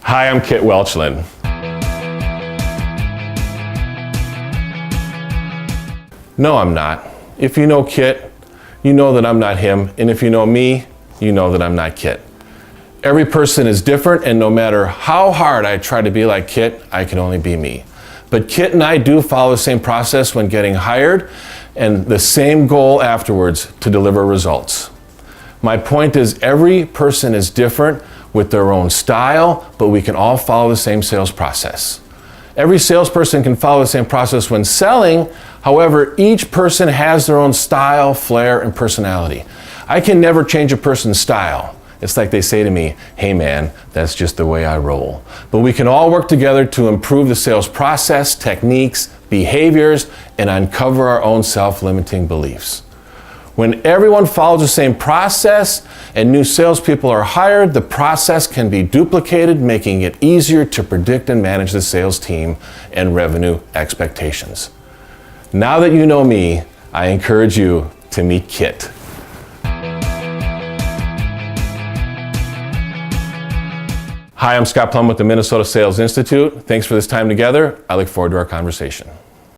Hi, I'm Kit Welchlin. No, I'm not. If you know Kit, you know that I'm not him, and if you know me, you know that I'm not Kit. Every person is different, and no matter how hard I try to be like Kit, I can only be me. But Kit and I do follow the same process when getting hired, and the same goal afterwards, to deliver results. My point is, every person is different with their own style, but we can all follow the same sales process. Every salesperson can follow the same process when selling. However, each person has their own style, flair, and personality. I can never change a person's style. It's like they say to me, hey man, that's just the way I roll. But we can all work together to improve the sales process, techniques, behaviors, and uncover our own self-limiting beliefs. When everyone follows the same process and new salespeople are hired, the process can be duplicated, making it easier to predict and manage the sales team and revenue expectations. Now that you know me, I encourage you to meet Kit. Hi, I'm Plum with the Minnesota Sales Institute. Thanks for this time together. I look forward to our conversation.